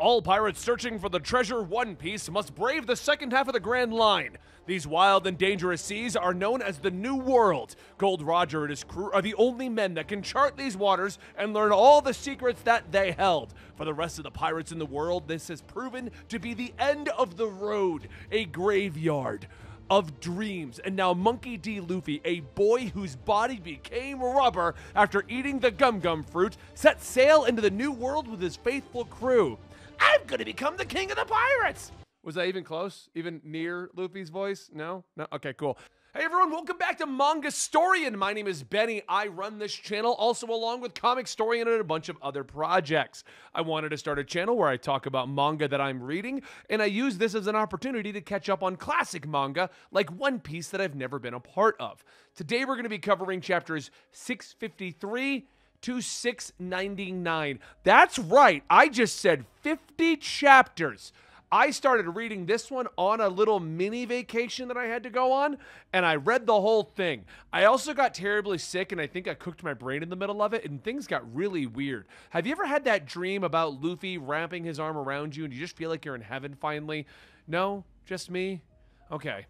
All pirates searching for the treasure One Piece must brave the second half of the Grand Line. These wild and dangerous seas are known as the New World. Gold Roger and his crew are the only men that can chart these waters and learn all the secrets that they held. For the rest of the pirates in the world, this has proven to be the end of the road, a graveyard of dreams. And now Monkey D. Luffy, a boy whose body became rubber after eating the Gum Gum fruit, set sail into the New World with his faithful crew. I'm gonna become the king of the pirates! Was that even close? Even near Luffy's voice? No? No? Okay, cool. Hey everyone, welcome back to Mangastorian. My name is Benny. I run this channel also along with Comicstorian and a bunch of other projects. I wanted to start a channel where I talk about manga that I'm reading, and I use this as an opportunity to catch up on classic manga like One Piece that I've never been a part of. Today we're going to be covering chapters 653 to 699. That's right, I just said 50 chapters. I started reading this one on a little mini vacation that I had to go on, and I read the whole thing. I also got terribly sick, and I think I cooked my brain in the middle of it, and things got really weird. Have you ever had that dream about Luffy wrapping his arm around you, and you just feel like you're in heaven finally? No? Just me? Okay.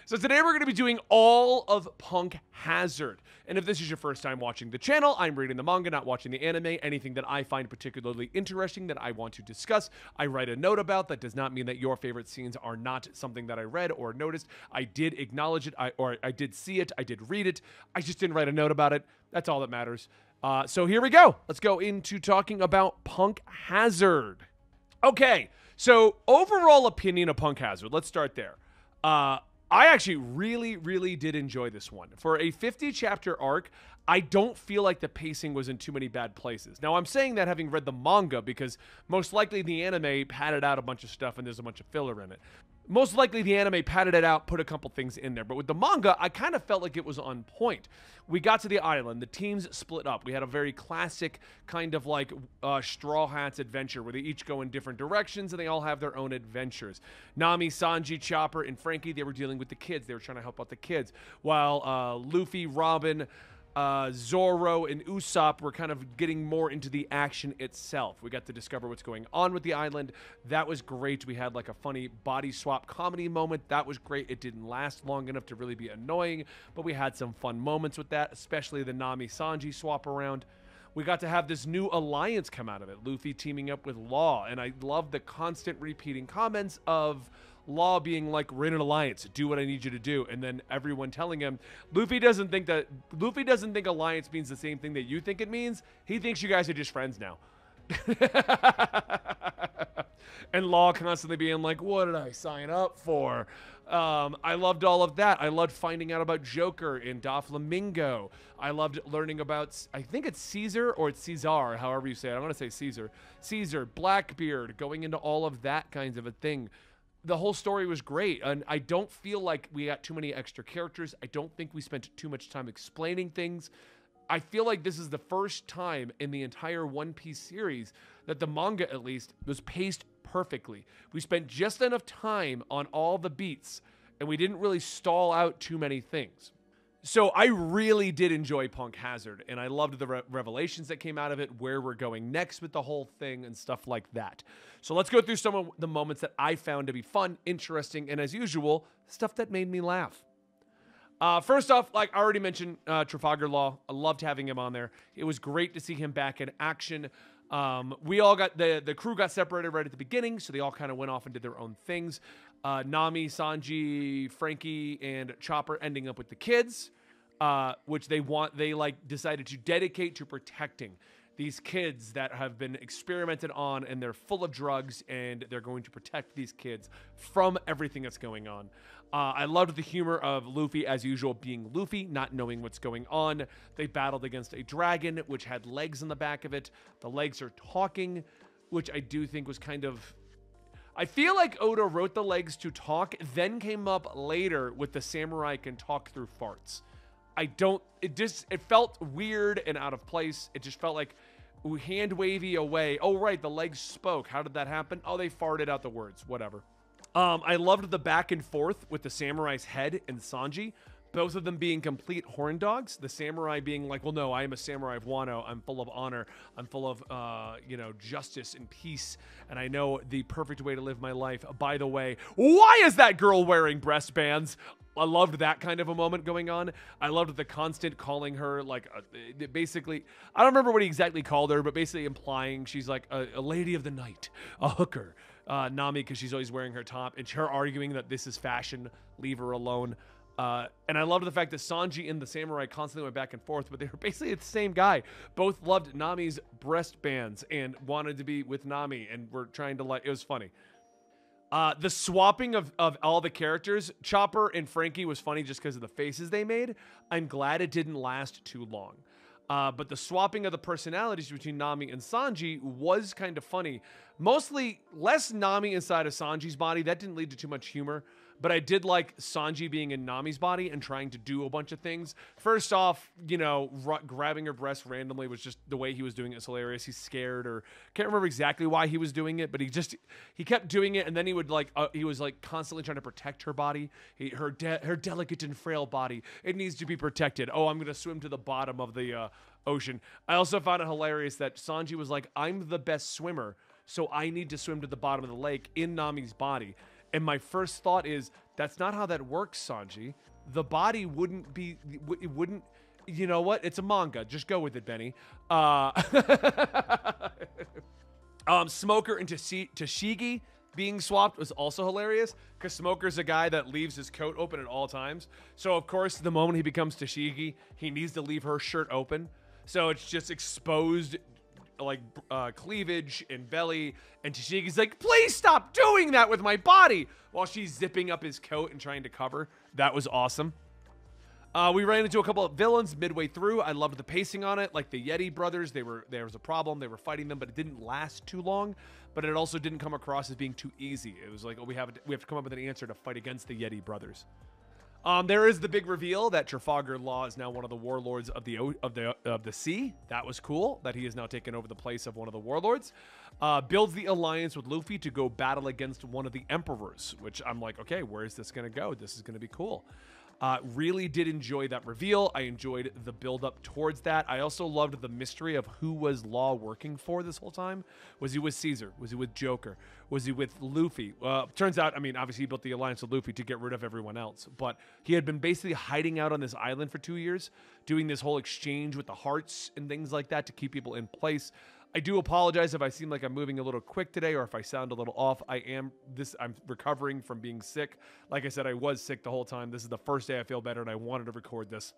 So today we're going to be doing all of Punk Hazard. And if this is your first time watching the channel, I'm reading the manga, not watching the anime. Anything that I find particularly interesting that I want to discuss, I write a note about. That does not mean that your favorite scenes are not something that I read or noticed. I did acknowledge it, I did see it, I did read it. I just didn't write a note about it. That's all that matters. So here we go. Let's go into talking about Punk Hazard. Okay, so overall opinion of Punk Hazard. Let's start there. I actually really did enjoy this one. For a 50-chapter arc, I don't feel like the pacing was in too many bad places. Now, I'm saying that having read the manga because most likely the anime padded out a bunch of stuff and there's a bunch of filler in it. Most likely the anime padded it out, put a couple things in there. But with the manga, I kind of felt like it was on point. We got to the island. The teams split up. We had a very classic kind of like Straw Hats adventure where they each go in different directions and they all have their own adventures. Nami, Sanji, Chopper, and Frankie, they were dealing with the kids. They were trying to help out the kids. While Luffy, Robin, Zoro, and Usopp were kind of getting more into the action itself. We got to discover what's going on with the island. That was great. We had like a funny body swap comedy moment. That was great. It didn't last long enough to really be annoying, but we had some fun moments with that, especially the Nami-Sanji swap around. We got to have this new alliance come out of it. Luffy teaming up with Law, and I love the constant repeating comments of Law being like, we're in an alliance, do what I need you to do, and then everyone telling him Luffy doesn't think alliance means the same thing that you think it means. He thinks you guys are just friends now. And Law constantly being like, what did I sign up for? I loved all of that. I loved finding out about Joker and Doflamingo. I loved learning about, I think it's Caesar or it's Caesar, however you say it. I want to say Caesar. Caesar, Blackbeard, going into all of that kinds of a thing. The whole story was great, and I don't feel like we got too many extra characters. I don't think we spent too much time explaining things. I feel like this is the first time in the entire One Piece series that the manga, at least, was paced perfectly. We spent just enough time on all the beats, and we didn't really stall out too many things. So I really did enjoy Punk Hazard, and I loved the revelations that came out of it, where we're going next with the whole thing, and stuff like that. So let's go through some of the moments that I found to be fun, interesting, and as usual, stuff that made me laugh. First off, like I already mentioned, Trafalgar Law. I loved having him on there. It was great to see him back in action. We all got, the crew got separated right at the beginning, so they all kind of went off and did their own things. Nami, Sanji, Frankie, and Chopper ending up with the kids, which they like decided to dedicate to protecting these kids that have been experimented on, and they're full of drugs, and they're going to protect these kids from everything that's going on. I loved the humor of Luffy, as usual, being Luffy, not knowing what's going on. They battled against a dragon, which had legs on the back of it. The legs are talking, which I do think was kind of... I feel like Oda wrote the legs to talk, then came up later with the samurai can talk through farts. It felt weird and out of place. It just felt like hand wavy away. Oh, right, the legs spoke. How did that happen? Oh, they farted out the words. Whatever. I loved the back and forth with the samurai's head and Sanji. both of them being complete horn dogs. The samurai being like, well, no, I am a samurai of Wano. I'm full of honor. I'm full of, justice and peace. And I know the perfect way to live my life. By the way, why is that girl wearing breast bands? I loved that kind of a moment going on. I loved the constant calling her, like, basically, I don't remember what he exactly called her, but basically implying she's like a lady of the night, a hooker. Nami, because she's always wearing her top, and her arguing that this is fashion, leave her alone. And I loved the fact that Sanji and the samurai constantly went back and forth, but they were basically the same guy. Both loved Nami's breast bands and wanted to be with Nami, and were trying to, like, it was funny. The swapping of all the characters, Chopper and Frankie, was funny just because of the faces they made. I'm glad it didn't last too long. But the swapping of the personalities between Nami and Sanji was kind of funny. Mostly less Nami inside of Sanji's body. That didn't lead to too much humor. But I did like Sanji being in Nami's body and trying to do a bunch of things. First off, grabbing her breast randomly was just the way he was doing it was hilarious. He's scared, or can't remember exactly why he was doing it, but he kept doing it, and then he would he was constantly trying to protect her body, her delicate and frail body. It needs to be protected. Oh, I'm gonna swim to the bottom of the ocean. I also found it hilarious that Sanji was like, I'm the best swimmer, so I need to swim to the bottom of the lake in Nami's body. And my first thought is, that's not how that works, Sanji. The body wouldn't be, it wouldn't, you know what? It's a manga. Just go with it, Benny. Smoker and Tashigi being swapped was also hilarious, because Smoker's a guy that leaves his coat open at all times. So, of course, the moment he becomes Tashigi, he needs to leave her shirt open. So it's just exposed, cleavage and belly, and Tashigi's like, please stop doing that with my body, while she's zipping up his coat and trying to cover. That was awesome. We ran into a couple of villains midway through. I loved the pacing on it, like the Yeti brothers. There was a problem. They were fighting them, but it didn't last too long. But it also didn't come across as being too easy. It was like, oh, we have to come up with an answer to fight against the Yeti brothers. There is the big reveal that Trafalgar Law is now one of the warlords of the sea. That was cool, that he has now taken over the place of one of the warlords. Builds the alliance with Luffy to go battle against one of the emperors, which I'm like, okay, where is this going to go? This is going to be cool. Really did enjoy that reveal. I enjoyed the build up towards that. I also loved the mystery of who was Law working for this whole time. Was he with Caesar? Was he with Joker? Was he with Luffy? Turns out, I mean, obviously he built the alliance with Luffy to get rid of everyone else, but he had been basically hiding out on this island for 2 years, doing this whole exchange with the hearts and things like that to keep people in place. I do apologize if I seem like I'm moving a little quick today, or if I sound a little off. I'm recovering from being sick. Like I said, I was sick the whole time. This is the first day I feel better, and I wanted to record this.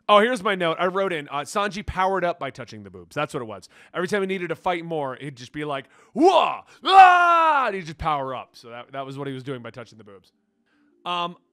Oh, here's my note. I wrote in, Sanji powered up by touching the boobs. That's what it was. Every time he needed to fight more, he'd just be like, whoa, ah, and he'd just power up. So that was what he was doing by touching the boobs.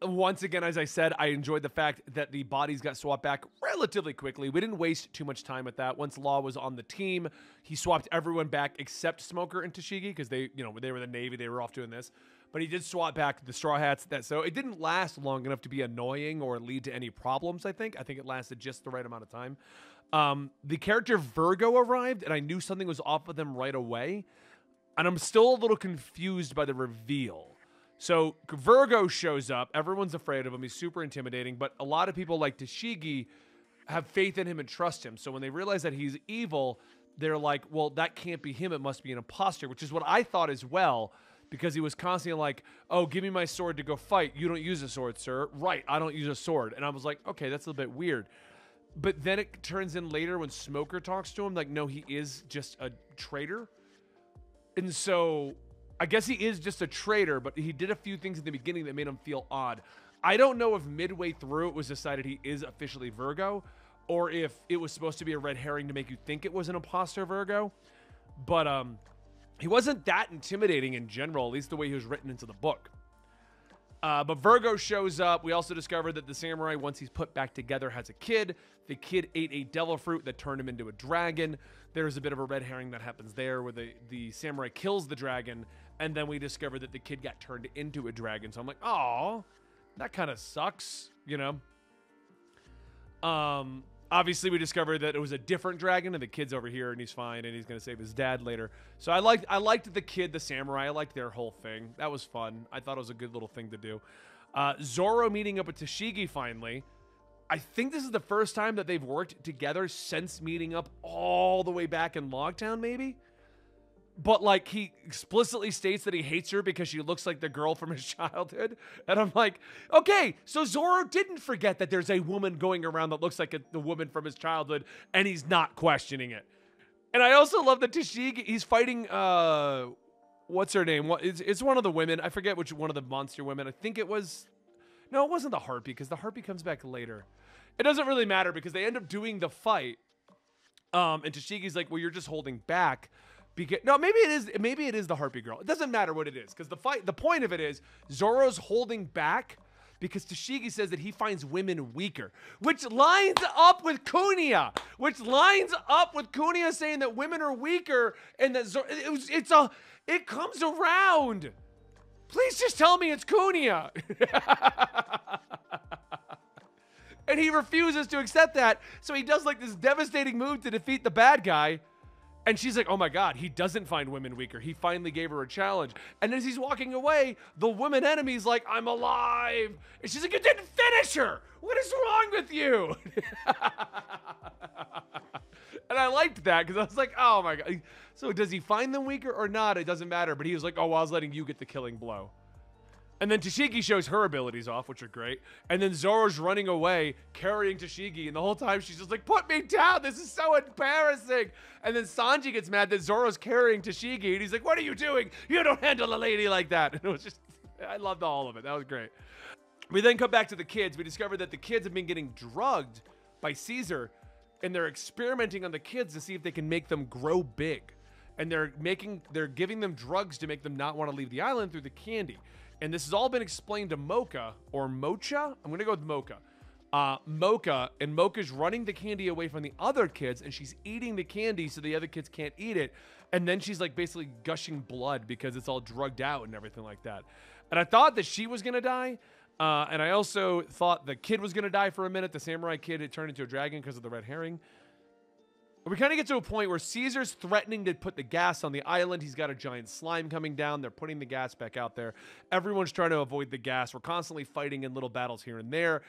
Once again, as I said, I enjoyed the fact that the bodies got swapped back relatively quickly. We didn't waste too much time with that. Once Law was on the team, he swapped everyone back except Smoker and Tashigi, because they were the Navy, they were off doing this. But he did swap back the Straw Hats. So it didn't last long enough to be annoying or lead to any problems, I think. I think it lasted just the right amount of time. The character Virgo arrived, and I knew something was off with them right away. And I'm still a little confused by the reveal. So Virgo shows up. Everyone's afraid of him. He's super intimidating. But a lot of people like Tashigi have faith in him and trust him. So when they realize that he's evil, they're like, well, that can't be him. It must be an imposter, which is what I thought as well, because he was constantly like, oh, give me my sword to go fight. You don't use a sword, sir. Right, I don't use a sword. And I was like, okay, that's a little bit weird. But then it turns in later when Smoker talks to him, like, no, he is just a traitor. And so I guess he is just a traitor, but he did a few things in the beginning that made him feel odd. I don't know if midway through it was decided he is officially Virgo, or if it was supposed to be a red herring to make you think it was an imposter Virgo. But he wasn't that intimidating in general, at least the way he was written into the book. But Virgo shows up. We also discovered that the samurai, once he's put back together, has a kid. The kid ate a devil fruit that turned him into a dragon. There's a bit of a red herring that happens there where the samurai kills the dragon, and then we discover that the kid got turned into a dragon. So I'm like, oh, that kind of sucks, you know? Obviously, we discovered that it was a different dragon, and the kid's over here, and he's fine, and he's going to save his dad later. So I liked the kid, the samurai. I liked their whole thing. That was fun. I thought it was a good little thing to do. Zoro meeting up with Tashigi finally. I think this is the first time that they've worked together since meeting up all the way back in Logtown, maybe? But, like, he explicitly states that he hates her because she looks like the girl from his childhood. And I'm like, okay, so Zoro didn't forget that there's a woman going around that looks like the woman from his childhood, and he's not questioning it. And I also love that Tashigi, he's fighting, what's her name? It's one of the women. I forget which one of the monster women. I think it was... No, it wasn't the Harpy, because the Harpy comes back later. It doesn't really matter, because they end up doing the fight. And Tashigi's like, well, you're just holding back. No, maybe it is the Harpy girl. It doesn't matter what it is, because the point of it is Zoro's holding back because Tashigi says that he finds women weaker, which lines up with Kunia, saying that women are weaker, and that it comes around. Please just tell me it's Kunia. And he refuses to accept that, so he does like this devastating move to defeat the bad guy. And she's like, oh my God, he doesn't find women weaker. He finally gave her a challenge. And as he's walking away, the woman enemy's like, I'm alive. And she's like, you didn't finish her. What is wrong with you? And I liked that because I was like, oh my God. So does he find them weaker or not? It doesn't matter. But he was like, oh, well, I was letting you get the killing blow. And then Tashigi shows her abilities off, which are great. And then Zoro's running away, carrying Tashigi. And the whole time she's just like, put me down. This is so embarrassing. And then Sanji gets mad that Zoro's carrying Tashigi. And he's like, what are you doing? You don't handle a lady like that. And it was just, I loved all of it. That was great. We then come back to the kids. We discovered that the kids have been getting drugged by Caesar. And they're experimenting on the kids to see if they can make them grow big. And they're giving them drugs to make them not want to leave the island through the candy. And this has all been explained to Mocha, or Mocha? I'm going to go with Mocha. Mocha, and Mocha's running the candy away from the other kids, and she's eating the candy so the other kids can't eat it. And then she's like basically gushing blood because it's all drugged out and everything like that. And I thought that she was going to die. And I also thought the kid was going to die for a minute. The samurai kid had turned into a dragon because of the red herring. We kind of get to a point where Caesar's threatening to put the gas on the island. He's got a giant slime coming down. They're putting the gas back out there. Everyone's trying to avoid the gas. We're constantly fighting in little battles here and there.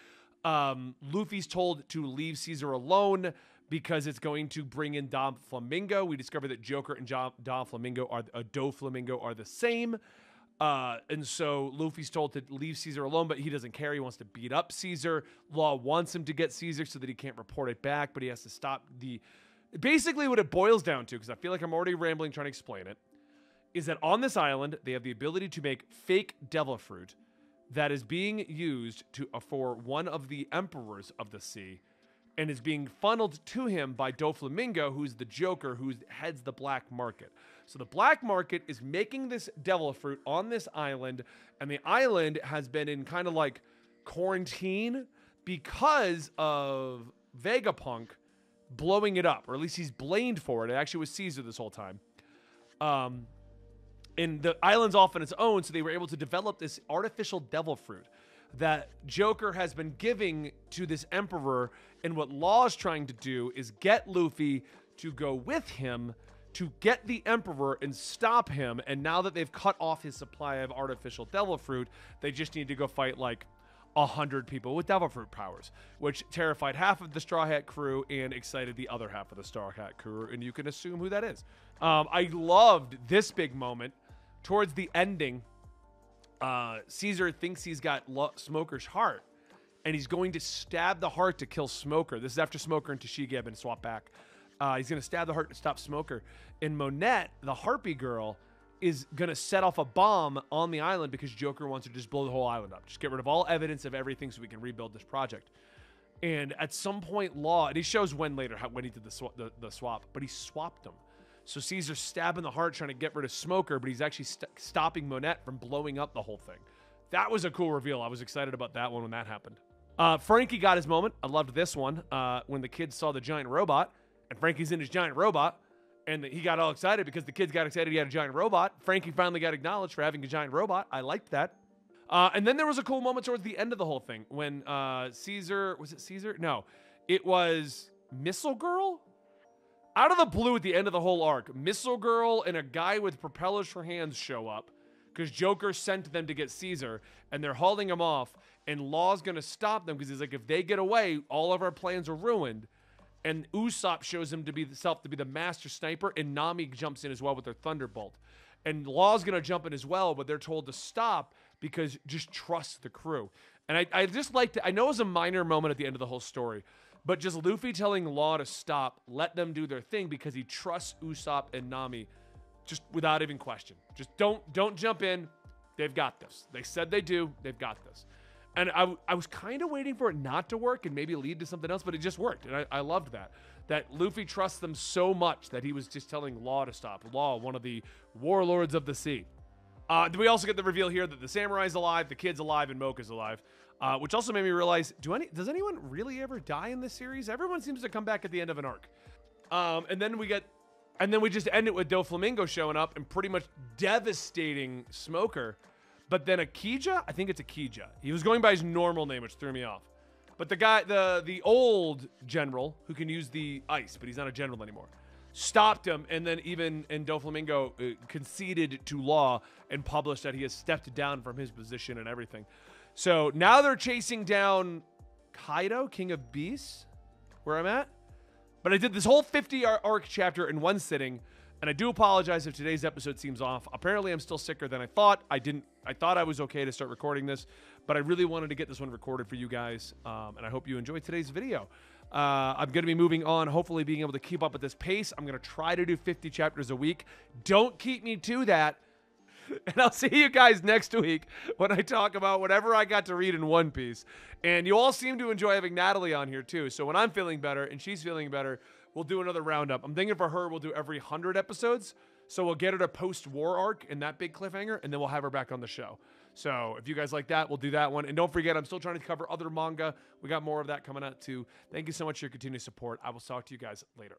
Luffy's told to leave Caesar alone because it's going to bring in Doflamingo. We discovered that Joker and Doflamingo are the same. And so Luffy's told to leave Caesar alone, but he doesn't care. He wants to beat up Caesar. Law wants him to get Caesar so that he can't report it back, but he has to stop the... Basically, what it boils down to, because I feel like I'm already rambling trying to explain it, is that on this island, they have the ability to make fake devil fruit that is being used for one of the emperors of the sea, and is being funneled to him by Doflamingo, who's the Joker, who heads the black market. So the black market is making this devil fruit on this island, and the island has been in kind of like quarantine because of Vegapunk blowing it up, or at least he's blamed for it. It actually was Caesar this whole time. And the island's off on its own, so they were able to develop this artificial devil fruit that Joker has been giving to this emperor, and what Law's trying to do is get Luffy to go with him to get the emperor and stop him, and now that they've cut off his supply of artificial devil fruit, they just need to go fight like 100 people with devil fruit powers, which terrified half of the Straw Hat crew and excited the other half of the Straw Hat crew, and you can assume who that is. I loved this big moment. Towards the ending, Caesar thinks he's got Smoker's heart, and he's going to stab the heart to kill Smoker. This is after Smoker and Tashigi have been swapped back. He's going to stab the heart to stop Smoker. And Monette, the Harpy girl, is going to set off a bomb on the island because Joker wants to just blow the whole island up. Just get rid of all evidence of everything so we can rebuild this project. And at some point, Law, and he shows when later, when he did the swap, but he swapped them. So Caesar's stabbing the heart trying to get rid of Smoker, but he's actually stopping Monette from blowing up the whole thing. That was a cool reveal. I was excited about that one when that happened. Frankie got his moment. I loved this one when the kids saw the giant robot, and Frankie's in his giant robot. And he got all excited because the kids got excited he had a giant robot. Frankie finally got acknowledged for having a giant robot. I liked that. And then there was a cool moment towards the end of the whole thing when Caesar... Was it Caesar? No. It was Missile Girl? Out of the blue at the end of the whole arc, Missile Girl and a guy with propellers for hands show up. because Joker sent them to get Caesar, and they're hauling him off, and Law's going to stop them because he's like, if they get away, all of our plans are ruined. And Usopp shows him to be the master sniper, and Nami jumps in as well with her Thunderbolt. And Law's going to jump in as well, but they're told to stop because just trust the crew. And I just like to, I know it was a minor moment at the end of the whole story, but just Luffy telling Law to stop, let them do their thing because he trusts Usopp and Nami just without even question. Just don't jump in. They've got this. They said they do. They've got this. And I was kind of waiting for it not to work and maybe lead to something else, but it just worked. And I loved that. That Luffy trusts them so much that he was just telling Law to stop. Law, one of the warlords of the sea. We also get the reveal here that the samurai's alive, the kid's alive, and Mocha's alive. Which also made me realize, does anyone really ever die in this series? Everyone seems to come back at the end of an arc. And then we just end it with Doflamingo showing up and pretty much devastating Smoker. But then Akija, I think it's Akija. He was going by his normal name, which threw me off. But the guy, the old general who can use the ice, but he's not a general anymore, stopped him, and then Doflamingo conceded to Law and published that he has stepped down from his position and everything. So now they're chasing down Kaido, King of Beasts, where I'm at. But I did this whole 50 arc chapter in one sitting, and I do apologize if today's episode seems off. Apparently, I'm still sicker than I thought. I thought I was okay to start recording this, but I really wanted to get this one recorded for you guys, and I hope you enjoyed today's video. I'm going to be moving on, hopefully being able to keep up at this pace. I'm going to try to do 50 chapters a week. Don't keep me to that. And I'll see you guys next week when I talk about whatever I got to read in One Piece. And you all seem to enjoy having Natalie on here too. So when I'm feeling better and she's feeling better, we'll do another roundup. I'm thinking for her, we'll do every 100 episodes. So we'll get her to post-war arc in that big cliffhanger, and then we'll have her back on the show. So if you guys like that, we'll do that one. And don't forget, I'm still trying to cover other manga. We got more of that coming out too. Thank you so much for your continued support. I will talk to you guys later.